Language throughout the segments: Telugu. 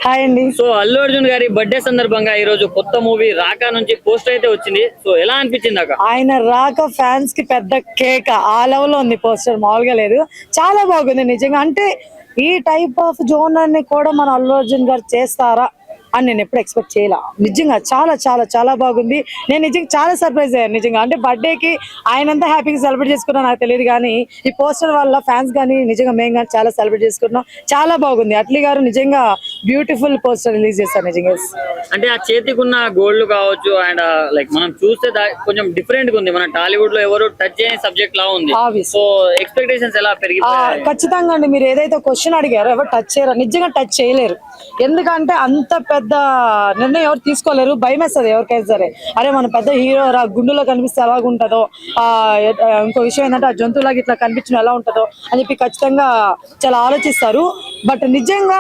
హాయ్ అండి. సో అల్లు అర్జున్ గారి బర్త్డే సందర్భంగా ఈ రోజు కొత్త మూవీ రాకా నుంచి పోస్టర్ అయితే వచ్చింది. సో ఎలా అనిపించింది అక్క? ఆయన రాక ఫ్యాన్స్ కి పెద్ద కేక ఆ లెవెల్ లో ఉంది. పోస్టర్ మామూలుగా లేదు, చాలా బాగుంది నిజంగా. అంటే ఈ టైప్ ఆఫ్ జోనర్ ని కూడా మన అల్లు అర్జున్ గారు చేస్తారా అని నేను ఎప్పుడు ఎక్స్పెక్ట్ చేయాల. నిజంగా చాలా చాలా చాలా బాగుంది. నేను నిజంగా చాలా సర్ప్రైజ్ అయ్యాను నిజంగా. అంటే బర్త్డే కి ఆయన అంతా హ్యాపీగా సెలబ్రేట్ చేసుకున్నా నాకు తెలియదు, కానీ ఈ పోస్టర్ వల్ల ఫ్యాన్స్ కానీ నిజంగా మేము కానీ చాలా సెలబ్రేట్ చేసుకున్నాం. చాలా బాగుంది. అట్లీ గారు నిజంగా బ్యూటిఫుల్ పోస్టర్ రిలీజ్ చేస్తారు నిజంగా. అంటే ఆ చేతికి ఉన్న గోల్డ్ కావచ్చు అండ్ లైక్ మనం చూస్తే కొంచెం డిఫరెంట్ గా ఉంది. మన టాలీవుడ్ లో ఎవరు టచ్ చేయని సబ్జెక్ట్ లా ఉంది. సో ఎక్స్పెక్టేషన్స్ ఎలా పెరిగిపోయాయి? ఖచ్చితంగా అండి. మీరు ఏదైతే క్వశ్చన్ అడిగారో ఎవరు టచ్ చేయరు, నిజంగా టచ్ చేయలేరు. ఎందుకంటే అంత పెద్ద నిర్ణయం ఎవరు తీసుకోలేరు. భయం వేస్తుంది ఎవరికైనా సరే. అరే మన పెద్ద హీరో గుండెలో కనిపిస్తే ఎలాగ ఉంటుందో, ఇంకో విషయం ఏంటంటే ఆ జంతువులాగా ఇట్లా కనిపించడం ఎలా ఉంటుందో అని చెప్పి ఖచ్చితంగా చాలా ఆలోచిస్తారు. బట్ నిజంగా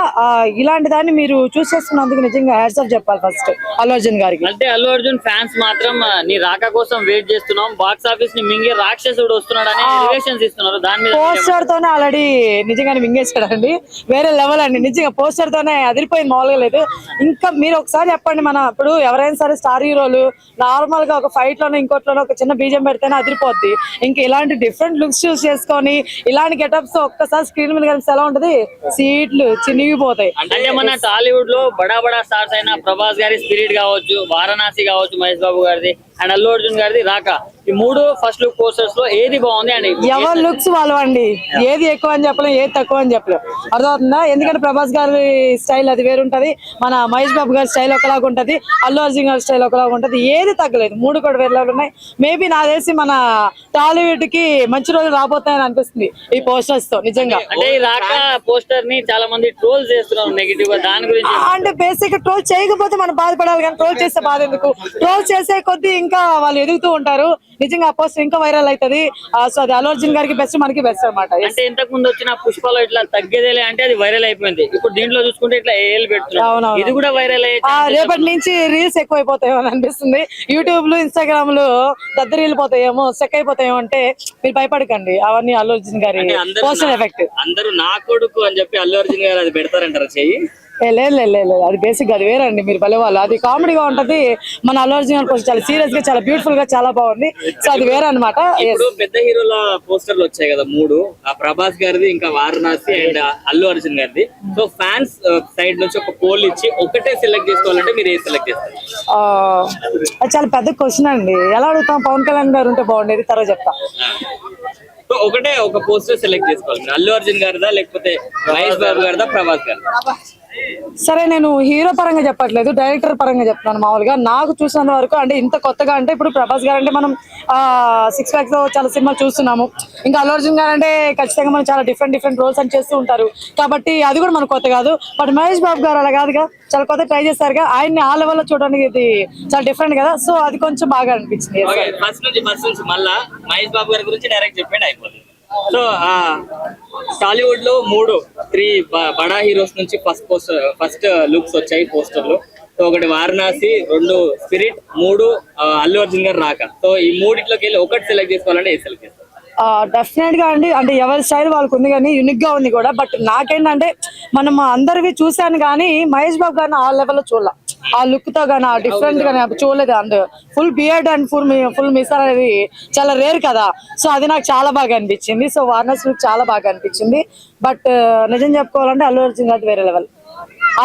ఇలాంటి దాన్ని మీరు చూస్ చేసుకున్నందుకు నిజంగా హ్యాట్స్ ఆఫ్ చెప్పాలి ఫస్ట్ అల్లు అర్జున్ గారికి. అంటే అల్లు అర్జున్ ఫ్యాన్స్ మాత్రం నీ రాక కోసం వెయిట్ చేస్తున్నాం, బాక్స్ ఆఫీస్ ని మింగే రాక్షసుడు వస్తున్నాడు అని రిలేషన్స్ ఇస్తున్నారు. దాని మీద పోస్టర్ తోనే ఆల్రెడీ నిజంగానే మింగేసాడండి. వేరే లెవెల్ అండి నిజంగా. పోస్టర్ తోనే అదిరిపోయింది, మామూలుగా లేదు. ఇంకా మీరు ఒకసారి చెప్పండి, మన ఇప్పుడు ఎవరైనా సరే స్టార్ హీరోలు నార్మల్ గా ఒక ఫైట్ లోనే ఇంకోట్లోనే ఒక చిన్న బీజం పెడితేనే అదిరిపోద్ది. ఇంకా ఇలాంటి డిఫరెంట్ లుక్స్ చూస్ చేసుకొని ఇలాంటి గెటప్స్ ఒక్కసారి స్క్రీన్ మీద కనిపిస్తే ఎలా ఉంటది, సీట్లు చినిగిపోతాయి. అంటే మన టాలీవుడ్ లో బడా బడా స్టార్స్ అయిన ప్రభాస్ గారి స్పిరిట్ కావచ్చు, వారణాసి కావచ్చు, మహేష్ బాబు గారిది అండ్ అల్లు అర్జున్ గారిది రాక, ఈ మూడు ఫస్ట్ లుక్ పోస్టర్స్ లో ఏది బాగుంది అండి? ఎవరి లుక్స్ వాళ్ళు అండి. ఏది ఎక్కువ అని చెప్పలేం, ఏది తక్కువ అని చెప్పలేం. అర్థమవుతుందా? ఎందుకంటే ప్రభాస్ గారి స్టైల్ అది వేరుంటది, మన మహేష్ బాబు గారి స్టైల్ ఒకలాగా ఉంటది, అల్లు అర్జున్ గారి స్టైల్ ఒకలాగా ఉంటది. ఏది తగ్గలేదు, మూడు కూడా వేరే ఉన్నాయి. మేబీ నాకు తెలిసి మన టాలీవుడ్ కి మంచి రోజులు రాబోతాయని అనిపిస్తుంది ఈ పోస్టర్స్ తో నిజంగా. అంటే ఈ రాక పోస్టర్ ని చాలా మంది ట్రోల్ చేస్తున్నారు నెగిటివ్ గా, దాని గురించి అంటే బేసిక్ ట్రోల్ చేయకపోతే మనం బాధపడాలి, కానీ ట్రోల్ చేస్తే బాధ ఎందుకు? ట్రోల్ చేసే కొద్దీ ఇంకా వాళ్ళు ఎదుగుతూ ఉంటారు. నిజంగా ఆ పోస్టర్ ఇంకా వైరల్ అవుతుంది. సో అది అల్లు అర్జున్ గారికి బెస్ట్, మనకి బెస్ట్ అనమాట. అంటే ఇంతకు ముందు వచ్చిన పుష్పలో ఇట్లా తగ్గేదేలే అంటే అది వైరల్ అయిపోయింది. ఇప్పుడు దీంట్లో చూసుకుంటే ఇట్లా ఏలు పెడుతున్నారు, ఇది కూడా వైరల్ అయ్యి రేపటి నుంచి రీల్స్ ఎక్కువ అయిపోతాయో అని అనిపిస్తుంది. యూట్యూబ్ లో ఇన్స్టాగ్రామ్ లో దద్దరిల్లిపోతాయేమో, సెక్ అయిపోతాయేమో. అంటే మీరు భయపడకండి, అవన్నీ అల్లు అర్జున్ గారి పోస్టర్ ఎఫెక్ట్. అందరూ నా కొడుకు అని చెప్పి అల్లు అర్జున్ గారు అది పెడతారంటారా చెయ్యి? లేదు లేదు లేదు, అది బేసిక్ అది వేరండి. మీరు భలే వాళ్ళు. అది కామెడీగా ఉంటది. మన అల్లు అర్జున్ గారి చాలా సీరియస్ గా, చాలా బ్యూటిఫుల్ గా, చాలా బాగుంది. సో అది వేరే అనమాట. ఇప్పుడు పెద్ద హీరోల పోస్టర్లు వచ్చాయి కదా మూడు, ఆ ప్రభాస్ గారిది, ఇంకా వారణాసి అండ్ అల్లు అర్జున్ గారిది. సో ఫ్యాన్స్ సైడ్ నుంచి ఒక పోల్ ఇచ్చి ఒకటే సెలెక్ట్ చేసుకోవాలంటే మీరు ఏది సెలెక్ట్ చేస్తారు? అది చాలా పెద్ద క్వశ్చన్ అండి. ఎలా అడుగుతాం? పవన్ కళ్యాణ్ గారు ఉంటే బాగుండేది, తర్వాత చెప్తా. ఒకటే ఒక పోస్టర్ సెలెక్ట్ చేసుకోవాలి, అల్లు అర్జున్ గారిదా లేకపోతే మహేష్ బాబు గారిదా, ప్రభాస్ గారిదా? సరే, నేను హీరో పరంగా చెప్పట్లేదు, డైరెక్టర్ పరంగా చెప్తాను. మామూలుగా నాకు చూసినంత వరకు, అంటే ఇంత కొత్తగా అంటే ఇప్పుడు ప్రభాస్ గారు అంటే మనం 6 Packs తో చాలా సినిమాలు చూస్తున్నాము. ఇంకా అల్లు అర్జున్ గారు అంటే ఖచ్చితంగా మనం చాలా డిఫరెంట్ రోల్స్ అని చేస్తూ ఉంటారు, కాబట్టి అది కూడా మనకు కొత్త కాదు. బట్ మహేష్ బాబు గారు అలా కాదుగా, చాలా కొత్త ట్రై చేశారుగా. ఆయన్ని ఆ లెవెల్లో చూడడానికి ఇది చాలా డిఫరెంట్ కదా. సో అది కొంచెం బాగా అనిపించింది. ఫస్ట్ నుంచి మళ్ళా మహేష్ బాబు గారి గురించి డైరెక్ట్ చెప్పండి, అయిపోతుంది. సో టాలీవుడ్ లో 3 బడా హీరోస్ నుంచి ఫస్ట్ లుక్స్ వచ్చాయి పోస్టర్లు. సో ఒకటి వారణాసి, 2 స్పిరిట్, 3 అల్లు అర్జున్ గారు రాక. సో ఈ మూడిట్లోకి వెళ్ళి ఒకటి సెలెక్ట్ చేసుకోవాలంటే ఏ సెలెక్ట్ చేస్తారు? డెఫినెట్ గా అండి. అంటే ఎవరి స్టైల్ వాళ్ళకు ఉంది, కానీ యూనిక్ గా ఉంది కూడా. బట్ నాకేంటంటే మనం అందరివి చూసాను, కానీ మహేష్ బాబు గారిని ఆ లెవెల్లో చూడాల. ఆ లుక్ తో గానీ, ఆ డిఫరెంట్ గానీ చూడలేదు. And full beard and full Misal అనేది చాలా రేర్ కదా. సో అది నాకు చాలా బాగా అనిపించింది. సో వారణాసి లుక్ చాలా బాగా అనిపించింది. బట్ నిజం చెప్పుకోవాలంటే అల్లు అర్జున్ గారి వేరే లెవెల్.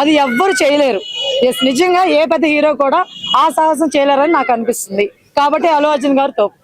అది ఎవ్వరు చేయలేరు. నిజంగా ఏ పెద్ద హీరో కూడా ఆ సాహసం చేయలేరని నాకు అనిపిస్తుంది. కాబట్టి అల్లు అర్జున్ గారు తోపు.